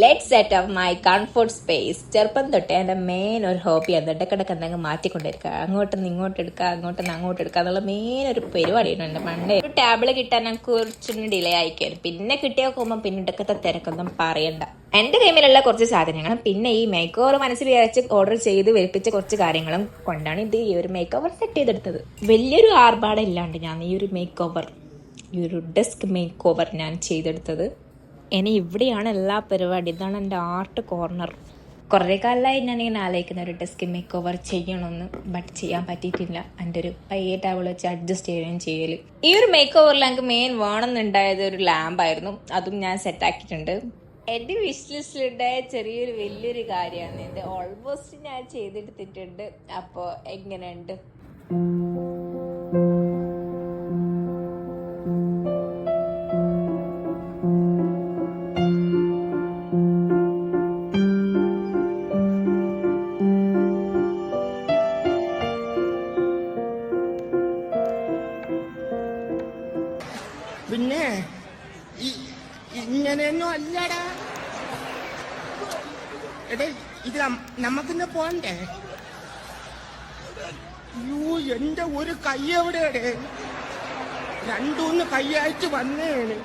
Let set of my comfort space. ചെറുപ്പം തൊട്ടേ എൻ്റെ മെയിൻ ഒരു ഹോബി അത് ഇടക്കിടക്ക് എന്തെങ്കിലും മാറ്റിക്കൊണ്ടിരിക്കുക. അങ്ങോട്ടൊന്ന് ഇങ്ങോട്ട് എടുക്കുക, അങ്ങോട്ടൊന്ന് അങ്ങോട്ട് എടുക്കുക എന്നുള്ള മെയിൻ ഒരു പരിപാടിയാണ് എൻ്റെ പണ്ട്. ഒരു ടാബിള് കിട്ടാൻ ഞാൻ കുറച്ചൊന്ന് ഡിലേ ആയിക്കായിരുന്നു. പിന്നെ കിട്ടിയാൽ പോകുമ്പോൾ പിന്നെ ഇടക്കത്തെ തിരക്കൊന്നും പറയണ്ട. എൻ്റെ കയ്യിലുള്ള കുറച്ച് സാധനങ്ങളും പിന്നെ ഈ മേക്ക് ഓവർ മനസ്സിൽ വിചാരിച്ച് ഓർഡർ ചെയ്ത് വെളുപ്പിച്ച കുറച്ച് കാര്യങ്ങളും കൊണ്ടാണ് ഇത് ഈ ഒരു മേക്ക് ഓവർ സെറ്റ് ചെയ്തെടുത്തത്. വലിയൊരു ആർഭാടം ഇല്ലാണ്ട് ഞാൻ ഈ ഒരു മേക്ക് ഓവർ, ഈ ഒരു ഡെസ്ക് മേക്ക് ഓവർ ഞാൻ ചെയ്തെടുത്തത്. ഇനി ഇവിടെയാണ് എല്ലാ പരിപാടി. ഇതാണ് എൻ്റെ ആർട്ട് കോർണർ. കുറേ കാലമായി ഞാനിങ്ങനെ ആലോചിക്കുന്ന ഒരു ഡെസ്ക് മേക്ക് ഓവർ ചെയ്യണമെന്ന്, ബട്ട് ചെയ്യാൻ പറ്റിയിട്ടില്ല. എൻ്റെ ഒരു പയ്യെ ടേബിൾ വെച്ച് അഡ്ജസ്റ്റ് ചെയ്യുകയും ചെയ്യൽ. ഈ ഒരു മേക്ക് ഓവറിൽ എനിക്ക് മെയിൻ വേണമെന്നുണ്ടായത് ഒരു ലാമ്പായിരുന്നു. അതും ഞാൻ സെറ്റാക്കിയിട്ടുണ്ട്. എൻ്റെ വിഷ് ലിസ്റ്റിലുണ്ടായ ചെറിയൊരു വലിയൊരു കാര്യമാണ് ഇത്. ഓൾമോസ്റ്റ് ഞാൻ ചെയ്തെടുത്തിട്ടുണ്ട്. അപ്പോൾ എങ്ങനെയുണ്ട്? പിന്നെ ഇങ്ങനെയൊന്നും അല്ലടാ. എടേ ഇത് നമുക്കിന്ന് പോണ്ടേ? യൂ, എന്റെ ഒരു കൈ എവിടെയാടേ? രണ്ടൂന്ന് കൈ അയച്ച് വന്നേണ്.